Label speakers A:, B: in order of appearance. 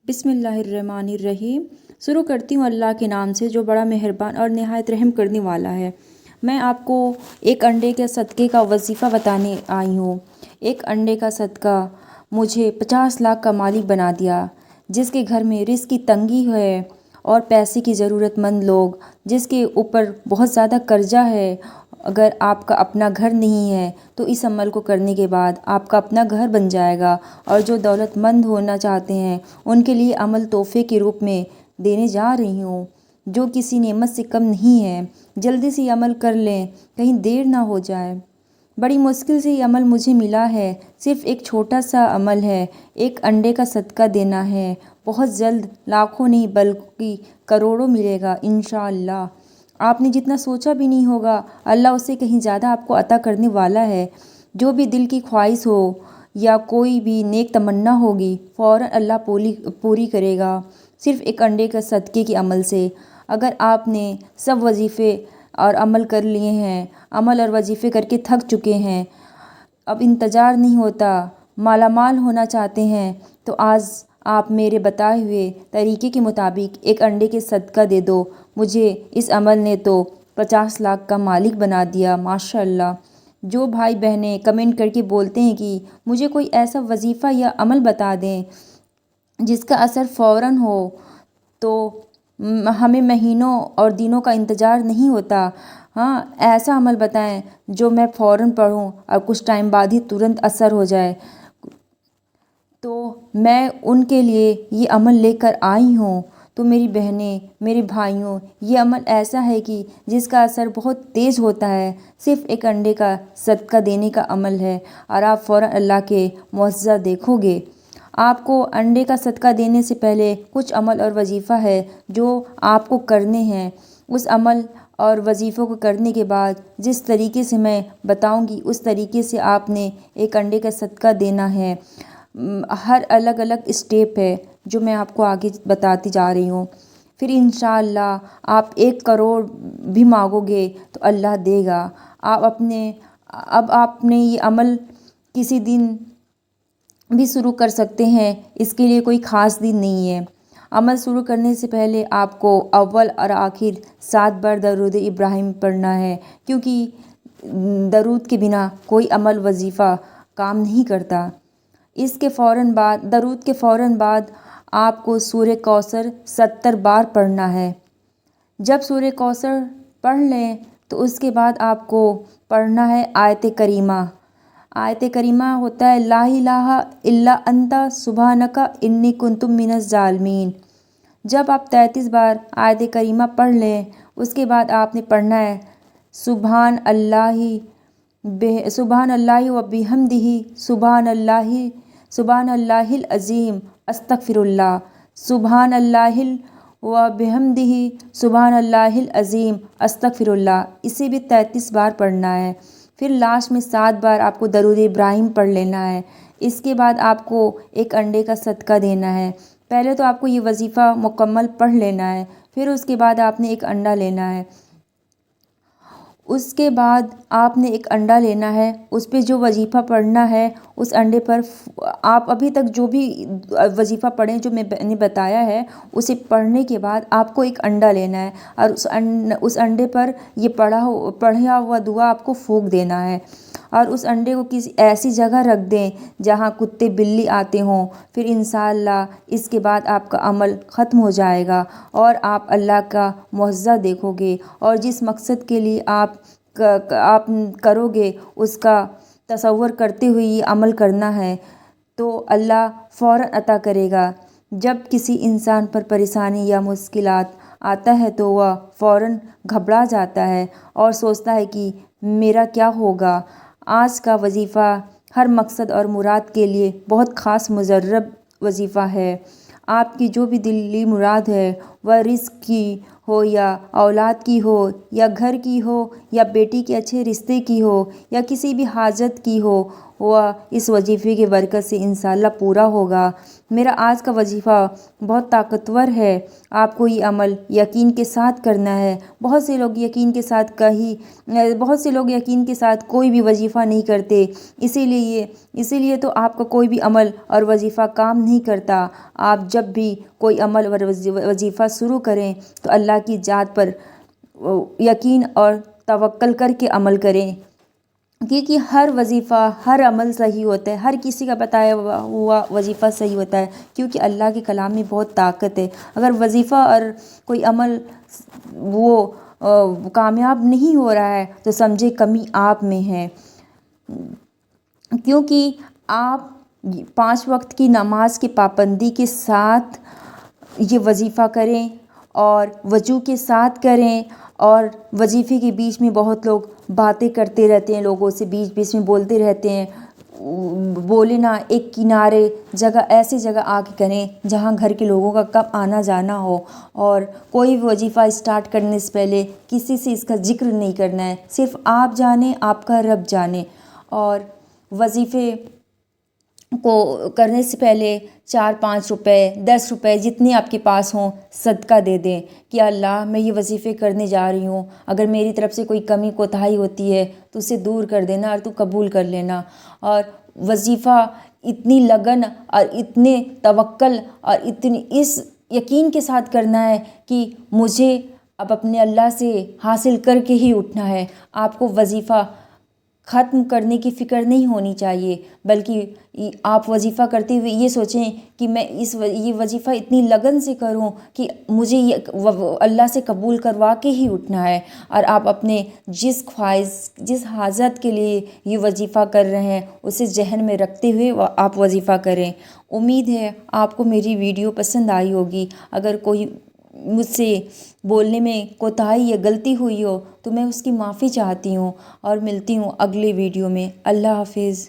A: بسم اللہ الرحمن الرحیم۔ شروع کرتی ہوں اللہ کے نام سے جو بڑا مہربان اور نہایت رحم کرنے والا ہے۔ میں آپ کو ایک انڈے کے صدقے کا وظیفہ بتانے آئی ہوں۔ ایک انڈے کا صدقہ مجھے 50 لاکھ کا مالک بنا دیا۔ جس کے گھر میں رزق کی تنگی ہے اور پیسے کی ضرورت مند لوگ، جس کے اوپر بہت زیادہ قرضہ ہے، اگر آپ کا اپنا گھر نہیں ہے تو اس عمل کو کرنے کے بعد آپ کا اپنا گھر بن جائے گا۔ اور جو دولت مند ہونا چاہتے ہیں ان کے لیے عمل تحفے کے روپ میں دینے جا رہی ہوں، جو کسی نعمت سے کم نہیں ہے۔ جلدی سے یہ عمل کر لیں، کہیں دیر نہ ہو جائے۔ بڑی مشکل سے یہ عمل مجھے ملا ہے، صرف ایک چھوٹا سا عمل ہے، ایک انڈے کا صدقہ دینا ہے۔ بہت جلد لاکھوں نہیں بلکہ کروڑوں ملے گا انشاءاللہ۔ آپ نے جتنا سوچا بھی نہیں ہوگا، اللہ اسے کہیں زیادہ آپ کو عطا کرنے والا ہے۔ جو بھی دل کی خواہش ہو یا کوئی بھی نیک تمنا ہوگی، فوراً اللہ پوری کرے گا، صرف ایک انڈے کے صدقے کے عمل سے۔ اگر آپ نے سب وظیفے اور عمل کر لیے ہیں، عمل اور وظیفے کر کے تھک چکے ہیں، اب انتظار نہیں ہوتا، مالا مال ہونا چاہتے ہیں، تو آج آپ میرے بتائے ہوئے طریقے کے مطابق ایک انڈے کے صدقہ دے دو۔ مجھے اس عمل نے تو 50 لاکھ کا مالک بنا دیا، ماشاءاللہ۔ جو بھائی بہنیں کمنٹ کر کے بولتے ہیں کہ مجھے کوئی ایسا وظیفہ یا عمل بتا دیں جس کا اثر فوراً ہو، تو ہمیں مہینوں اور دنوں کا انتظار نہیں ہوتا، ہاں ایسا عمل بتائیں جو میں فوراً پڑھوں اور کچھ ٹائم بعد ہی ترنت اثر ہو جائے، تو میں ان کے لیے یہ عمل لے کر آئی ہوں۔ تو میری بہنیں، میرے بھائیوں، یہ عمل ایسا ہے کہ جس کا اثر بہت تیز ہوتا ہے، صرف ایک انڈے کا صدقہ دینے کا عمل ہے، اور آپ فوراً اللہ کے معجزہ دیکھو گے۔ آپ کو انڈے کا صدقہ دینے سے پہلے کچھ عمل اور وظیفہ ہے جو آپ کو کرنے ہیں۔ اس عمل اور وظیفوں کو کرنے کے بعد جس طریقے سے میں بتاؤں گی اس طریقے سے آپ نے ایک انڈے کا صدقہ دینا ہے۔ ہر الگ الگ اسٹیپ ہے جو میں آپ کو آگے بتاتی جا رہی ہوں۔ پھر انشاءاللہ آپ 1 کروڑ بھی مانگو گے تو اللہ دے گا۔ اب آپ نے یہ عمل کسی دن بھی شروع کر سکتے ہیں، اس کے لیے کوئی خاص دن نہیں ہے۔ عمل شروع کرنے سے پہلے آپ کو اول اور آخر 7 بار درود ابراہیم پڑھنا ہے، کیونکہ درود کے بنا کوئی عمل وظیفہ کام نہیں کرتا۔ درود کے فوراً بعد آپ کو سورہ کوثر 70 بار پڑھنا ہے۔ جب سورہ کوثر پڑھ لیں تو اس کے بعد آپ کو پڑھنا ہے آیت کریمہ۔ آیت کریمہ ہوتا ہے لا الہ الا انت سبحانک انی کنت من الظالمین۔ جب آپ 33 بار آیت کریمہ پڑھ لیں، اس کے بعد آپ نے پڑھنا ہے سبحان اللہ و بحمدہ سبحان اللہ العظیم استغفر اللہ، سبحان اللہ و بحمدہ سبحان اللہ العظیم استغفر اللہ۔ اسے بھی 33 بار پڑھنا ہے۔ پھر لاسٹ میں 7 بار آپ کو درود ابراہیم پڑھ لینا ہے۔ اس کے بعد آپ کو ایک انڈے کا صدقہ دینا ہے۔ پہلے تو آپ کو یہ وظیفہ مکمل پڑھ لینا ہے، پھر اس کے بعد آپ نے ایک انڈا لینا ہے۔ اس کے بعد آپ نے ایک انڈا لینا ہے، اس پہ جو وظیفہ پڑھنا ہے اس انڈے پر آپ ابھی تک جو بھی وظیفہ پڑھیں جو میں نے بتایا ہے، اسے پڑھنے کے بعد آپ کو ایک انڈا لینا ہے، اور اس انڈے پر یہ پڑھا ہوا دعا آپ کو پھونک دینا ہے، اور اس انڈے کو کسی ایسی جگہ رکھ دیں جہاں کتے بلی آتے ہوں۔ پھر انشاءاللہ اس کے بعد آپ کا عمل ختم ہو جائے گا اور آپ اللہ کا معجزہ دیکھو گے، اور جس مقصد کے لیے آپ کرو گے اس کا تصور کرتے ہوئے یہ عمل کرنا ہے تو اللہ فوراً عطا کرے گا۔ جب کسی انسان پر پریشانی یا مشکلات آتا ہے تو وہ فوراً گھبرا جاتا ہے اور سوچتا ہے کہ میرا کیا ہوگا۔ آج کا وظیفہ ہر مقصد اور مراد کے لیے بہت خاص مجرب وظیفہ ہے۔ آپ کی جو بھی دلی مراد ہے وہ رزق کی ہو یا اولاد کی ہو یا گھر کی ہو یا بیٹی کے اچھے رشتے کی ہو یا کسی بھی حاجت کی ہو، وہ اس وظیفے کی برکت سے انشاءاللہ پورا ہوگا۔ میرا آج کا وظیفہ بہت طاقتور ہے، آپ کو یہ عمل یقین کے ساتھ کرنا ہے۔ بہت سے لوگ یقین کے ساتھ کوئی بھی وظیفہ نہیں کرتے، اسی لیے تو آپ کا کوئی بھی عمل اور وظیفہ کام نہیں کرتا۔ آپ جب بھی کوئی عمل اور وظیفہ شروع کریں تو اللہ کی ذات پر یقین اور توکل کر کے عمل کریں، کیونکہ ہر وظیفہ، ہر عمل صحیح ہوتا ہے، ہر کسی کا بتایا ہوا وظیفہ صحیح ہوتا ہے، کیونکہ اللہ کے کلام میں بہت طاقت ہے۔ اگر وظیفہ اور کوئی عمل وہ کامیاب نہیں ہو رہا ہے تو سمجھے کمی آپ میں ہے، کیونکہ آپ 5 وقت کی نماز کی پابندی کے ساتھ یہ وظیفہ کریں اور وضو کے ساتھ کریں، اور وظیفے کے بیچ میں بہت لوگ باتیں کرتے رہتے ہیں، لوگوں سے بیچ میں بولتے رہتے ہیں، بولے نہ، ایک کنارے ایسی جگہ آ کے کریں جہاں گھر کے لوگوں کا کم آنا جانا ہو، اور کوئی بھی وظیفہ اسٹارٹ کرنے سے پہلے کسی سے اس کا ذکر نہیں کرنا ہے، صرف آپ جانیں، آپ کا رب جانے۔ اور وظیفے کو کرنے سے پہلے 4-5 روپے، 10 روپے جتنے آپ کے پاس ہوں صدقہ دے دیں کہ اللہ میں یہ وظیفے کرنے جا رہی ہوں، اگر میری طرف سے کوئی کمی کوتاہی ہوتی ہے تو اسے دور کر دینا اور تو قبول کر لینا۔ اور وظیفہ اتنی لگن اور اتنے توکل اور اتنی اس یقین کے ساتھ کرنا ہے کہ مجھے اب اپنے اللہ سے حاصل کر کے ہی اٹھنا ہے۔ آپ کو وظیفہ ختم کرنے کی فکر نہیں ہونی چاہیے، بلکہ آپ وظیفہ کرتے ہوئے یہ سوچیں کہ میں یہ وظیفہ اتنی لگن سے کروں کہ مجھے یہ اللہ سے قبول کروا کے ہی اٹھنا ہے، اور آپ اپنے جس خواہش، جس حاجت کے لیے یہ وظیفہ کر رہے ہیں اسے ذہن میں رکھتے ہوئے آپ وظیفہ کریں۔ امید ہے آپ کو میری ویڈیو پسند آئی ہوگی۔ اگر کوئی مجھ سے بولنے میں کوتاہی یا غلطی ہوئی ہو تو میں اس کی معافی چاہتی ہوں، اور ملتی ہوں اگلے ویڈیو میں۔ اللہ حافظ۔